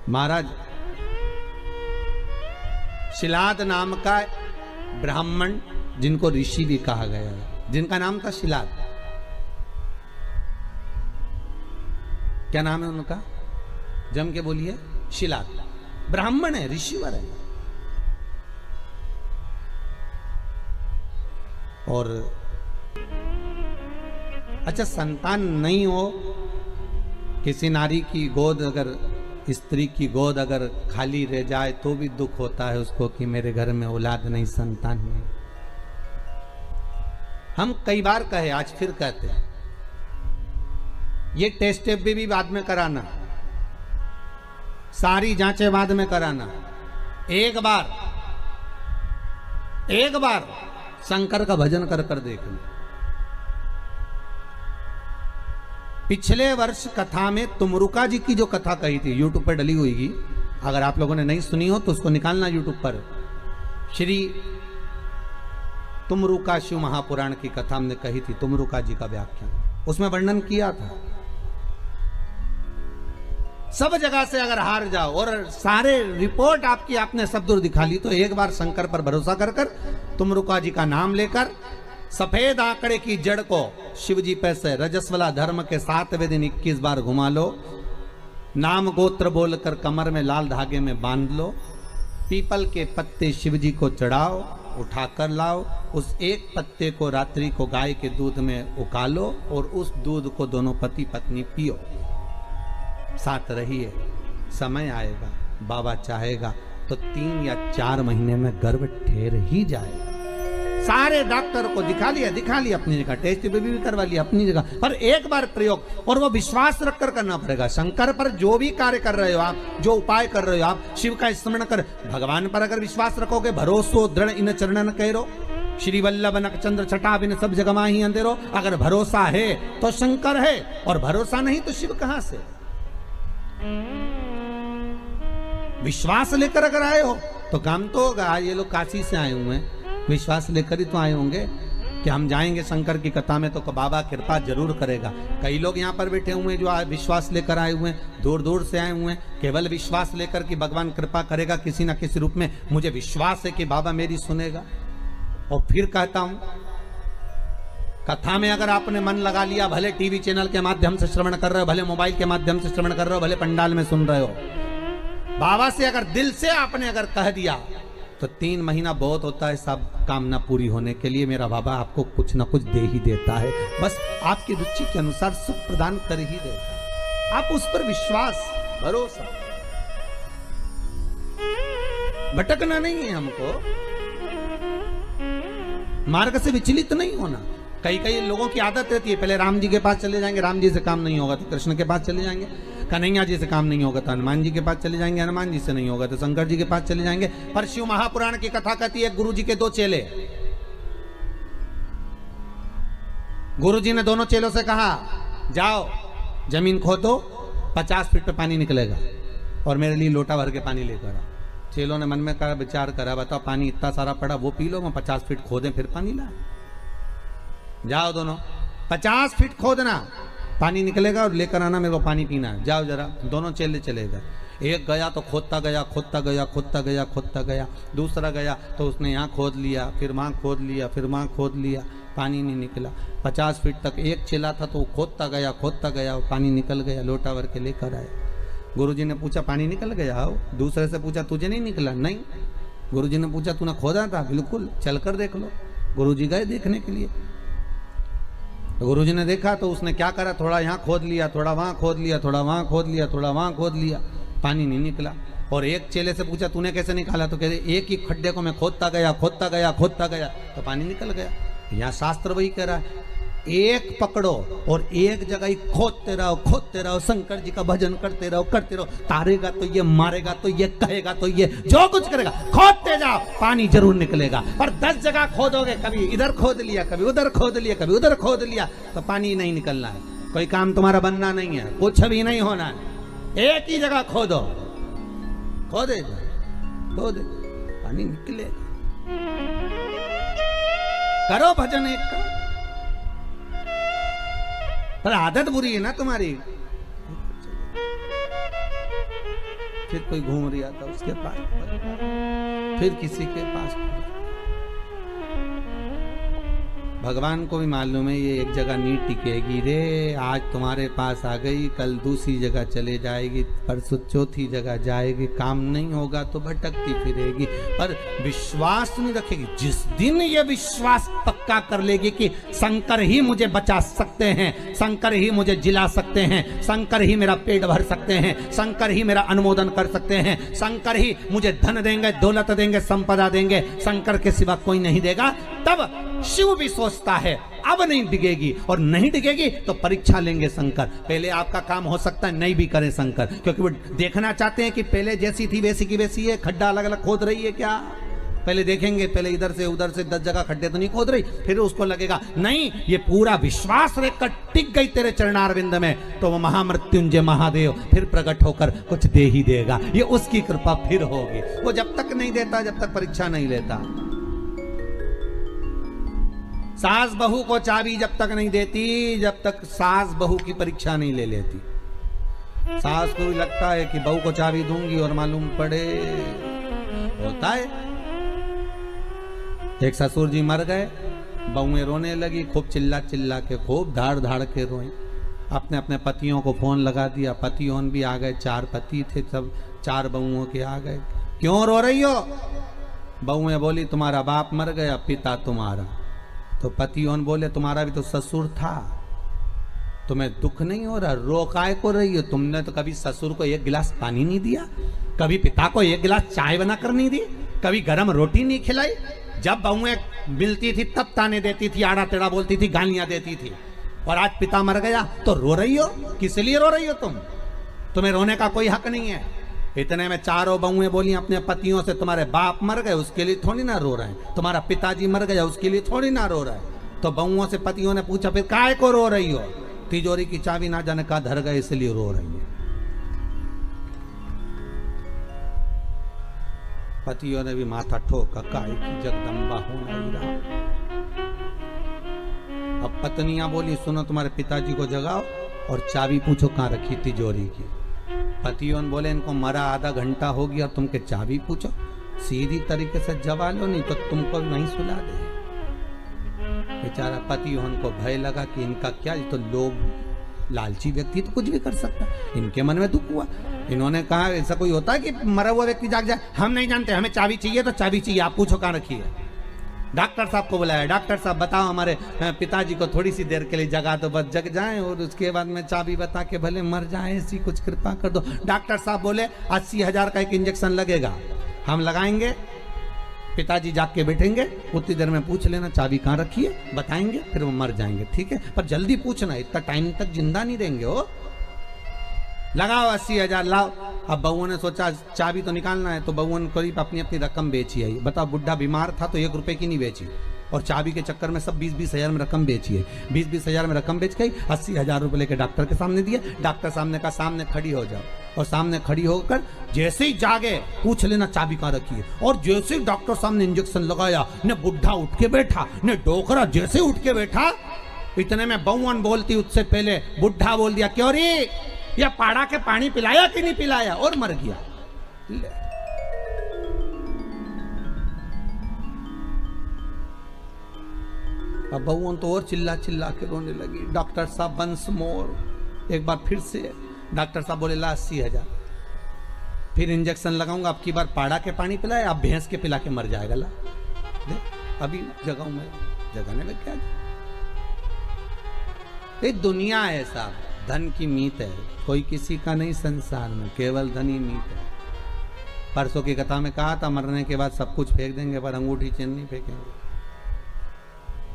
महाराज शिलाद नाम का ब्राह्मण, जिनको ऋषि भी कहा गया है, जिनका नाम था शिलाद। क्या नाम है उनका? जम के बोलिए। शिलाद ब्राह्मण है, ऋषिवर है। और अच्छा, संतान नहीं हो, किसी नारी की गोद, अगर स्त्री की गोद अगर खाली रह जाए तो भी दुख होता है उसको कि मेरे घर में औलाद नहीं, संतान नहीं। हम कई बार कहे, आज फिर कहते हैं, ये टेस्ट भी बाद में कराना, सारी जांचें बाद में कराना। एक बार शंकर का भजन कर कर देखना। पिछले वर्ष कथा में तुमरुका जी की जो कथा कही थी, यूट्यूब पर डली हुई, अगर आप लोगों ने नहीं सुनी हो तो उसको निकालना यूट्यूब पर। श्री तुमरुका शिव महापुराण की कथा हमने कही थी, तुमरुका जी का व्याख्यान, उसमें वर्णन किया था। सब जगह से अगर हार जाओ और सारे रिपोर्ट आपकी आपने सब दूर दिखा ली, तो एक बार शंकर पर भरोसा कर कर तुमरुका जी का नाम लेकर सफेद आंकड़े की जड़ को शिव जी पे से रजस्वला धर्म के 7वें दिन 21 बार घुमा लो। नाम गोत्र बोलकर कमर में लाल धागे में बांध लो। पीपल के पत्ते शिव जी को चढ़ाओ, उठाकर लाओ। उस एक पत्ते को रात्रि को गाय के दूध में उकालो और उस दूध को दोनों पति पत्नी पियो। साथ रहिए, समय आएगा, बाबा चाहेगा तो 3 या 4 महीने में गर्भ ठहर ही जाएगा। सारे डॉक्टर को दिखा लिया अपनी जगह, टेस्ट भी करवा लिया अपनी जगह, पर एक बार प्रयोग, और वो विश्वास रखकर करना पड़ेगा। शंकर पर जो भी कार्य कर रहे हो आप, जो उपाय कर रहे हो आप, शिव का स्मरण कर, भगवान पर अगर विश्वास रखोगे, भरोसो दृढ़ इन चरणन करो, श्री वल्लभ नक चंद्र छटा बिन सब जगह माही अंधेरो। अगर भरोसा है तो शंकर है, और भरोसा नहीं तो शिव कहां से? विश्वास लेकर अगर आए हो तो काम तो होगा। ये लोग काशी से आए हुए हैं, विश्वास लेकर ही तो आए होंगे कि हम जाएंगे शंकर की कथा में तो बाबा कृपा जरूर करेगा। कई लोग यहाँ पर बैठे हुए हैं जो विश्वास लेकर आए हुए हैं, दूर दूर से आए हुए हैं, केवल विश्वास लेकर कि भगवान कृपा करेगा किसी ना किसी रूप में, मुझे विश्वास है कि बाबा मेरी सुनेगा। और फिर कहता हूं, कथा में अगर आपने मन लगा लिया, भले टीवी चैनल के माध्यम से श्रवण कर रहे हो, भले मोबाइल के माध्यम से श्रवण कर रहे हो, भले पंडाल में सुन रहे हो, बाबा से अगर दिल से आपने अगर कह दिया तो 3 महीना बहुत होता है सब कामना पूरी होने के लिए। मेरा बाबा आपको कुछ ना कुछ दे ही देता है, बस आपकी रुचि के अनुसार सुख प्रदान कर ही देता है। आप उस पर विश्वास, भरोसा, भटकना नहीं है हमको, मार्ग से विचलित नहीं होना। कई लोगों की आदत रहती है, पहले राम जी के पास चले जाएंगे, राम जी से काम नहीं होगा तो कृष्ण के पास चले जाएंगे, कन्हैया जी से काम नहीं होगा तो हनुमान जी के पास चले जाएंगे, हनुमान जी से नहीं होगा तो शंकर जी के पास चले जाएंगे। पर शिव महापुराण की कथा कहती है, गुरु जी के 2 चेले, गुरु जी ने दोनों चेलों से कहा, जाओ जमीन खोदो, 50 फीट पे पानी निकलेगा और मेरे लिए लोटा भर के पानी लेकर आओ। चेलों ने मन में कहा, विचार करा, बताओ पानी इतना सारा पड़ा, वो पी लो, मैं 50 फीट खोदें फिर पानी ला। जाओ दोनों, 50 फीट खोदना, पानी निकलेगा और लेकर आना, मेरे को पानी पीना है, जाओ जरा। दोनों चेले चले गए। एक गया तो खोदता गया, दूसरा गया तो उसने यहाँ खोद लिया, फिर वहाँ खोद लिया, फिर वहाँ खोद लिया, पानी नहीं निकला। 50 फीट तक एक चेला था तो वो खोदता गया और पानी निकल गया, लोटा भर के लेकर आए। गुरुजी ने पूछा, पानी निकल गया? आओ। दूसरे से पूछा, तुझे नहीं निकला? नहीं। गुरुजी ने पूछा, तूने खोदा था? बिल्कुल, चलकर देख लो। गुरुजी गए देखने के लिए, तो गुरुजी ने देखा तो उसने क्या करा, थोड़ा यहाँ खोद लिया, थोड़ा वहाँ खोद लिया, थोड़ा वहाँ खोद लिया, थोड़ा वहाँ खोद लिया, पानी नहीं निकला। और एक चेले से पूछा, तूने कैसे निकाला? तो कह रहे, एक ही खड्डे को मैं खोदता गया तो पानी निकल गया। यहाँ शास्त्र वही कह रहा है, एक पकड़ो और एक जगह ही खोदते रहो, शंकर जी का भजन करते रहो। तारेगा तो ये, मारेगा तो ये, कहेगा तो ये, जो कुछ करेगा खोदते जाओ, पानी जरूर निकलेगा। और 10 जगह खोदोगे, कभी इधर खोद लिया, कभी उधर खोद लिया, कभी उधर खोद लिया, तो पानी नहीं निकलना है। कोई काम तुम्हारा बनना नहीं है, कुछ भी नहीं होना है। एक ही जगह खोदो, खोदे पानी निकलेगा। करो भजन एक का, पर आदत बुरी है ना तुम्हारी। फिर कोई घूम रहा था उसके पास, फिर किसी के पास। भगवान को भी मालूम है ये एक जगह नहीं टिकेगी रे, आज तुम्हारे पास आ गई, कल दूसरी जगह चले जाएगी, परसों चौथी जगह जाएगी, काम नहीं होगा तो भटकती फिरेगी, पर विश्वास नहीं रखेगी। जिस दिन ये विश्वास पक्का कर लेगी कि शंकर ही मुझे बचा सकते हैं, शंकर ही मुझे जिला सकते हैं, शंकर ही मेरा पेट भर सकते हैं, शंकर ही मेरा अनुमोदन कर सकते हैं, शंकर ही मुझे धन देंगे, दौलत देंगे, संपदा देंगे, शंकर के सिवा कोई नहीं देगा, तब शिव भी सोचता है अब नहीं डिगेगी, और नहीं डिगेगी तो परीक्षा लेंगे शंकर। पहले आपका काम हो सकता है नहीं भी करें शंकर, क्योंकि वो देखना चाहते हैं कि पहले जैसी थी वैसी की वैसी है, खड्डा अलग अलग खोद रही है क्या, पहले देखेंगे, पहले इधर से उधर से 10 जगह खड्डे तो नहीं खोद रही, फिर उसको लगेगा नहीं ये पूरा विश्वास रेखा टिक गई तेरे चरणारविंद में, तो वो महामृत्युंजय महादेव फिर प्रकट होकर कुछ दे ही देगा, ये उसकी कृपा फिर होगी। वो जब तक नहीं देता, जब तक परीक्षा नहीं लेता। सास बहू को चाबी जब तक नहीं देती, जब तक सास बहू की परीक्षा नहीं ले लेती। सास को भी लगता है कि बहू को चाबी दूंगी और मालूम पड़े होता है। एक ससुर जी मर गए, बहुएं रोने लगी, खूब चिल्ला चिल्ला के, खूब धाड़ धाड़ के रोई। अपने अपने पतियों को फोन लगा दिया, पतियों भी आ गए, 4 पति थे, सब 4 बहुओं के आ गए। क्यों रो रही हो? बहुएं बोली तुम्हारा बाप मर गया, पिता तुम्हारा। तो पतियों बोले तुम्हारा भी तो ससुर था, तुम्हें दुख नहीं हो रहा, रो काय को रही हो? तुमने तो कभी ससुर को 1 गिलास पानी नहीं दिया, कभी पिता को 1 गिलास चाय बनाकर नहीं दी, कभी गरम रोटी नहीं खिलाई। जब बहुएं मिलती थी तब ताने देती थी, आड़ा टेढ़ा बोलती थी, गालियां देती थी, और आज पिता मर गया तो रो रही हो। किस लिए रो रही हो तुम? तुम्हें रोने का कोई हक नहीं है। इतने में 4 बहुएं बोली अपने पतियों से तुम्हारे बाप मर गए उसके लिए थोड़ी ना रो रहे हैं, तुम्हारा पिताजी मर गया उसके लिए थोड़ी ना रो रहे हैं। तो बहुओं से पतियों ने पूछा फिर काय को रो रही हो? तिजोरी की चाबी ना जाने का धर गए इसलिए रो रही है। पतियों ने भी माथा ठोका, काय की जगदम्बा होना ही रहा। अब पत्नियां बोली सुनो तुम्हारे पिताजी को जगाओ और चाबी पूछो कहाँ रखी तिजोरी की। पतियों बोले इनको मरा आधा घंटा हो गया, तुम के चाबी पूछो, सीधी तरीके से जवा लो नहीं तो तुमको भी वहीं सुला दे। बेचारा पतियों को भय लगा कि इनका क्या, तो लोग लालची व्यक्ति तो कुछ भी कर सकता, इनके मन में दुख हुआ। इन्होंने कहा ऐसा कोई होता है कि मरा हुआ व्यक्ति जाग जाए? हम नहीं जानते, हमें चाबी चाहिए तो चाबी चाहिए, आप पूछो कहाँ रखी है। डॉक्टर साहब को बुलाया, डॉक्टर साहब बताओ हमारे पिताजी को थोड़ी सी देर के लिए जगा दो, बस जग जाएं और उसके बाद में चाबी बता के भले मर जाए, ऐसी कुछ कृपा कर दो। डॉक्टर साहब बोले 80,000 का एक इंजेक्शन लगेगा, हम लगाएंगे, पिताजी जाग के बैठेंगे, उतनी देर में पूछ लेना चाबी कहाँ रखी है, बताएंगे, फिर वो मर जाएंगे, ठीक है? पर जल्दी पूछना, इतना टाइम तक जिंदा नहीं रहेंगे हो। लगाओ 80,000 लाओ। अब बहुओं ने सोचा चाबी तो निकालना है, तो बहुओं ने करीब अपनी अपनी रकम बेची है। बताओ बुढ़ा बीमार था तो 1 रुपए की नहीं बेची, और चाबी के चक्कर में सब 20-20 हजार में रकम बेची है। 20-20 हजार में रकम बेच गई, 80,000 रुपए लेके डॉक्टर के सामने दिए। डॉक्टर सामने का सामने खड़ी हो जाओ, और सामने खड़ी होकर जैसे ही जागे पूछ लेना चाबी कहाँ रखी है। और जैसे ही डॉक्टर सामने इंजेक्शन लगाया, ने बुढ़ा उठ के बैठा, ने डोकरा जैसे उठ के बैठा, इतने में बहुवन बोलती उससे पहले बुढ़ा बोल दिया क्यों रे, या पाड़ा के पानी पिलाया कि नहीं पिलाया, और मर गया। अब बहुओं तो और चिल्ला चिल्ला के रोने लगी। डॉक्टर साहब वंस मोर, एक बार फिर से डॉक्टर साहब बोले ला 80,000, फिर इंजेक्शन लगाऊंगा, अब की बार पाड़ा के पानी पिलाया, अब भैंस के पिला के मर जाएगा। ला अभी जगाऊं मैं, जगाने में क्या, ये दुनिया है साहब, धन की मीत है, कोई किसी का नहीं संसार में, केवल धन ही मीत है। परसों की कथा में कहा था मरने के बाद सब कुछ फेंक देंगे पर अंगूठी चेन नहीं फेंकेंगे,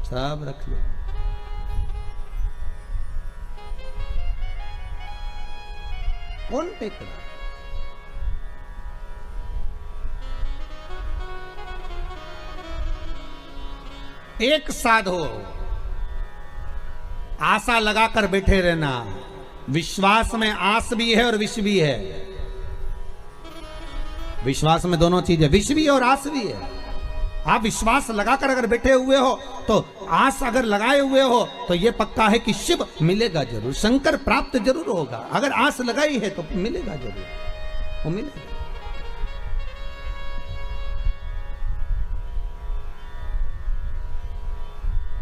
सब रख लो। कौन फेंक रहा? एक साधो आशा लगाकर बैठे रहना। विश्वास में आस भी है और विष भी है। विश्वास में दोनों चीजें, विष भी और आस भी है। आप विश्वास लगाकर अगर बैठे हुए हो तो आस अगर लगाए हुए हो तो यह पक्का है कि शिव मिलेगा जरूर, शंकर प्राप्त जरूर होगा। अगर आस लगाई है तो मिलेगा जरूर। वो मिलेगा।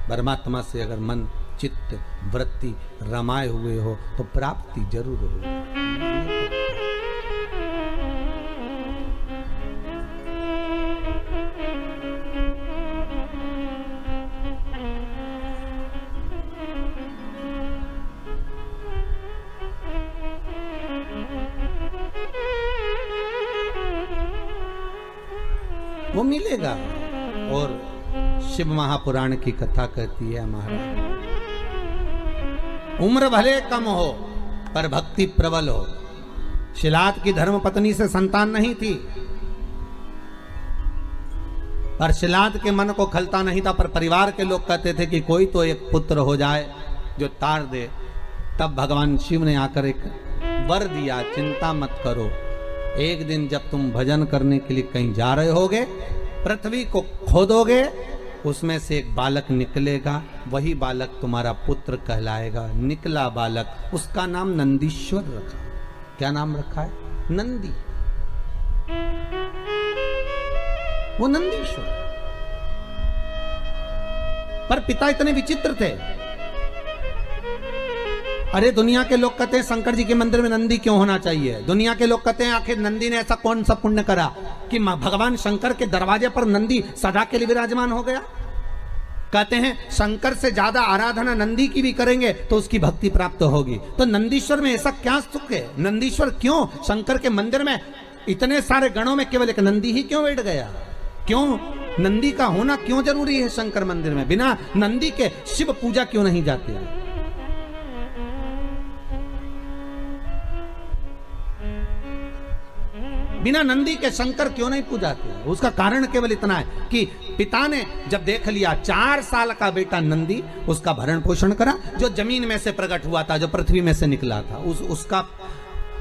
परमात्मा से अगर मन चित्त वृत्ति रमाए हुए हो तो प्राप्ति जरूर हो। वो मिलेगा। और शिव महापुराण की कथा कहती है महाराज, उम्र भले कम हो पर भक्ति प्रबल हो। शिलाद की धर्म पत्नी से संतान नहीं थी, पर शिलाद के मन को खलता नहीं था, पर परिवार के लोग कहते थे कि कोई तो एक पुत्र हो जाए जो तार दे। तब भगवान शिव ने आकर एक वर दिया, चिंता मत करो, एक दिन जब तुम भजन करने के लिए कहीं जा रहे होगे, पृथ्वी को खोदोगे, उसमें से एक बालक निकलेगा, वही बालक तुम्हारा पुत्र कहलाएगा। निकला बालक, उसका नाम नंदीश्वर रखा। क्या नाम रखा है? नंदी। वो नंदीश्वर। पर पिता इतने विचित्र थे। अरे दुनिया के लोग कहते हैं शंकर जी के मंदिर में नंदी क्यों होना चाहिए। दुनिया के लोग कहते हैं आखिर नंदी ने ऐसा कौन सा पुण्य करा कि भगवान शंकर के दरवाजे पर नंदी सदा के लिए विराजमान हो गया। कहते हैं शंकर से ज्यादा आराधना नंदी की भी करेंगे तो उसकी भक्ति प्राप्त होगी। तो नंदीश्वर में ऐसा क्या सुख है? नंदीश्वर क्यों शंकर के मंदिर में इतने सारे गणों में केवल एक नंदी ही क्यों बैठ गया? क्यों नंदी का होना क्यों जरूरी है शंकर मंदिर में? बिना नंदी के शिव पूजा क्यों नहीं जाती है? बिना नंदी के शंकर क्यों नहीं पूजाते? उसका कारण केवल इतना है कि पिता ने जब देख लिया 4 साल का बेटा नंदी, उसका भरण पोषण करा, जो जमीन में से प्रकट हुआ था, जो पृथ्वी में से निकला था, उसका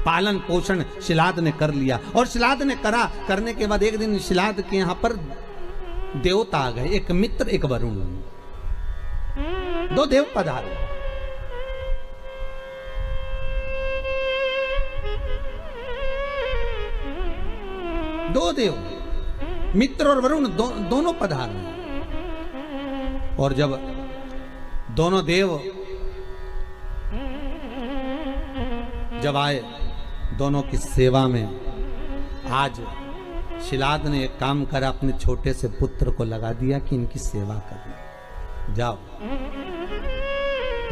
पालन पोषण शिलाद ने कर लिया। और शिलाद ने करने के बाद एक दिन शिलाद के यहाँ पर देवता आ गए, एक मित्र एक वरुण, 2 देव पधारे। दो देव मित्र और वरुण दोनों पधारे। और जब दोनों देव जब आए दोनों की सेवा में, आज शिलाद ने एक काम करा, अपने छोटे से पुत्र को लगा दिया कि इनकी सेवा करना। जाओ,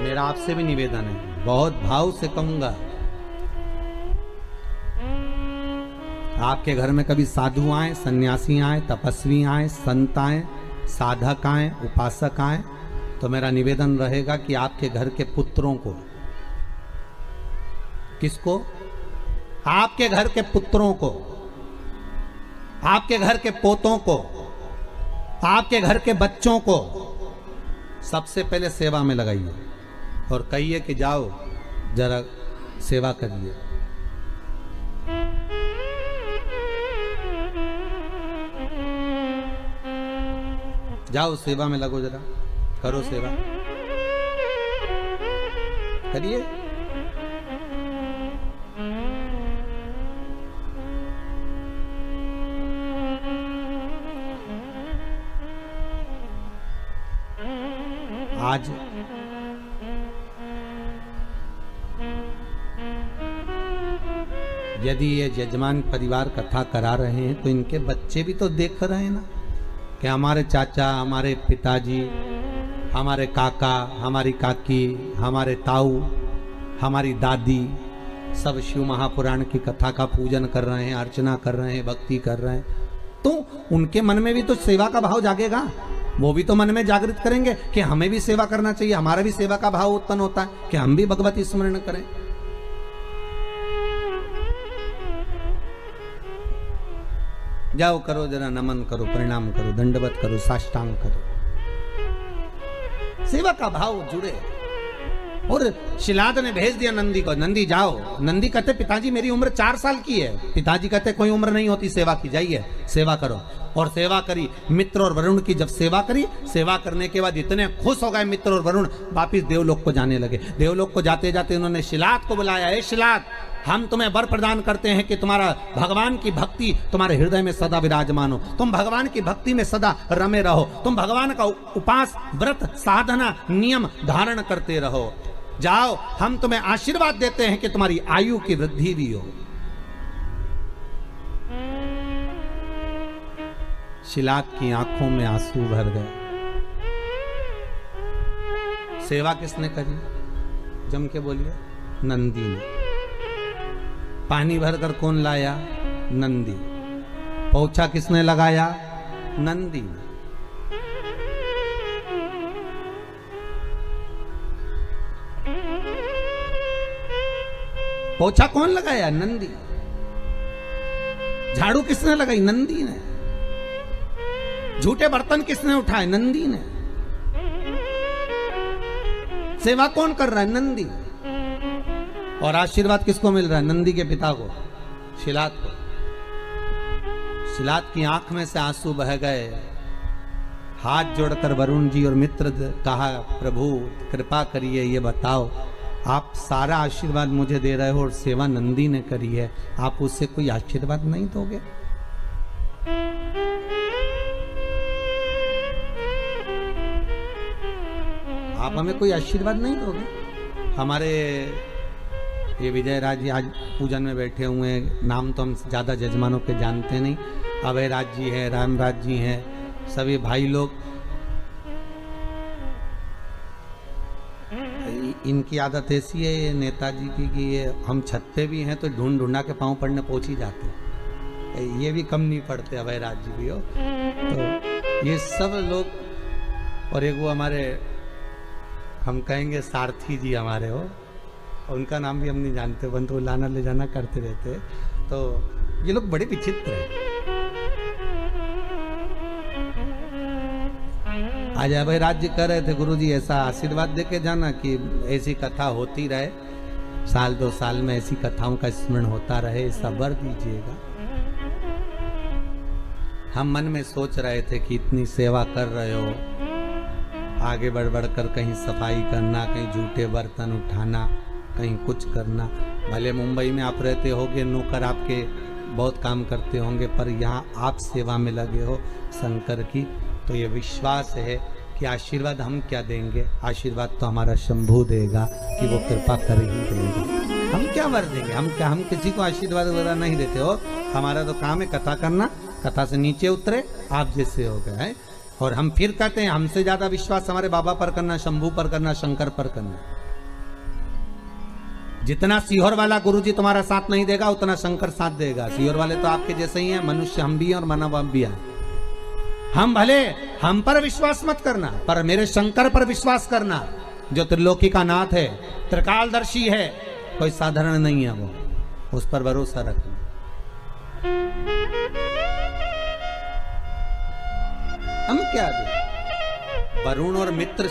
मेरा आपसे भी निवेदन है, बहुत भाव से कहूंगा, आपके घर में कभी साधु आए, सन्यासी आए, तपस्वी आए, संत आए, साधक आए, उपासक आए, तो मेरा निवेदन रहेगा कि आपके घर के पुत्रों को, किसको? आपके घर के पुत्रों को, आपके घर के पोतों को, आपके घर के बच्चों को सबसे पहले सेवा में लगाइए और कहिए कि जाओ जरा सेवा करिए। जाओ सेवा में लगो, जरा करो सेवा, करिए। आज यदि ये यजमान परिवार कथा करा रहे हैं तो इनके बच्चे भी तो देख रहे हैं ना कि हमारे चाचा, हमारे पिताजी, हमारे काका, हमारी काकी, हमारे ताऊ, हमारी दादी सब शिव महापुराण की कथा का पूजन कर रहे हैं, अर्चना कर रहे हैं, भक्ति कर रहे हैं, तो उनके मन में भी तो सेवा का भाव जागेगा। वो भी तो मन में जागृत करेंगे कि हमें भी सेवा करना चाहिए, हमारा भी सेवा का भाव उत्पन्न होता है कि हम भी भगवती स्मरण करें। जाओ करो, जरा नमन करो, प्रणाम करो, दंडवत करो, साष्टांग करो, सेवा का भाव जुड़े। और शिलाद ने भेज दिया नंदी को, नंदी जाओ। नंदी कहते पिताजी मेरी उम्र 4 साल की है। पिताजी कहते कोई उम्र नहीं होती सेवा की, जाइए सेवा करो। और सेवा करी। मित्र और वरुण की जब सेवा करी, सेवा करने के बाद इतने खुश हो गए मित्र और वरुण, वापिस देवलोक को जाने लगे। देवलोक को जाते जाते उन्होंने शिलात को बुलाया, ए शिलात, हम तुम्हें वर प्रदान करते हैं कि तुम्हारा भगवान की भक्ति तुम्हारे हृदय में सदा विराजमान हो, तुम भगवान की भक्ति में सदा रमे रहो, तुम भगवान का उपास व्रत साधना नियम धारण करते रहो। जाओ, हम तुम्हें आशीर्वाद देते हैं कि तुम्हारी आयु की वृद्धि भी हो। शिलात की आंखों में आंसू भर गए। सेवा किसने करी? जम के बोलिए, नंदी ने। पानी भरकर कौन लाया? नंदी। पोछा किसने लगाया? नंदी ने। पोछा कौन लगाया? नंदी। झाड़ू किसने लगाई? नंदी ने। झूठे बर्तन किसने उठाए? नंदी ने। सेवा कौन कर रहा है? नंदी। और आशीर्वाद किसको मिल रहा है? नंदी के पिता को, शिलात को। शिलात की आंख में से आंसू बह गए। हाथ जोड़कर वरुण जी और मित्र कहा, प्रभु कृपा करिए, ये बताओ, आप सारा आशीर्वाद मुझे दे रहे हो और सेवा नंदी ने करी है, आप उससे कोई आशीर्वाद नहीं दोगे? आप हमें कोई आशीर्वाद नहीं दोगे? हमारे ये विजय राज जी आज पूजन में बैठे हुए हैं, नाम तो हम ज़्यादा जजमानों के जानते नहीं। अभय राज जी हैं, रामराज जी हैं, सभी भाई लोग। इनकी आदत ऐसी है ये नेताजी की कि ये हम छत पे भी हैं तो ढूंढ ढूंढा के पाँव पड़ने पहुंच ही जाते हैं। ये भी कम नहीं पड़ते, अभय राज जी भी हो। तो ये सब लोग, और एक वो हमारे, हम कहेंगे सारथी जी हमारे हो, उनका नाम भी हम नहीं जानते, परंतु वो लाना ले जाना करते रहते। तो ये लोग बड़े विचित्र हैं। आज अभय राज जी कह रहे थे, गुरुजी ऐसा आशीर्वाद दे के जाना कि ऐसी कथा होती रहे, साल 2 साल में ऐसी कथाओं का स्मरण होता रहे, ऐसा वर दीजिएगा। हम मन में सोच रहे थे कि इतनी सेवा कर रहे हो, आगे बढ़ बढ़ कर कहीं सफाई करना, कहीं जूठे बर्तन उठाना, कहीं कुछ करना। भले मुंबई में आप रहते होगे, नौकर आपके बहुत काम करते होंगे, पर यहाँ आप सेवा में लगे हो शंकर की, तो ये विश्वास है कि आशीर्वाद हम क्या देंगे, आशीर्वाद तो हमारा शंभू देगा कि वो कृपा कर ही देंगे। हम क्या वर देंगे? हम किसी को आशीर्वाद वगैरह नहीं देते हो। हमारा तो काम है कथा करना, कथा से नीचे उतरे आप जैसे हो गए हैं। और हम फिर कहते हैं हमसे ज्यादा विश्वास हमारे बाबा पर करना, शंभू पर करना, शंकर पर करना। जितना सीहोर वाला गुरुजी तुम्हारा साथ नहीं देगा, उतना शंकर साथ देगा। सीहोर वाले तो आपके जैसे ही हैं, मनुष्य हम भी हैं और मानव आप भी हैं। हम भले हम पर विश्वास मत करना, पर मेरे शंकर पर विश्वास करना, जो त्रिलोकी का नाथ है, त्रिकालदर्शी है, कोई साधारण नहीं है वो, उस पर भरोसा रखना। हम क्या दे? वरुण और मित्र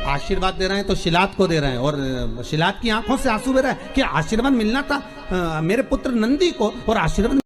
आशीर्वाद दे रहे हैं तो शिलात को दे रहे हैं, और शिलात की आंखों से आंसू बह रहा है कि आशीर्वाद मिलना था मेरे पुत्र नंदी को, और आशीर्वाद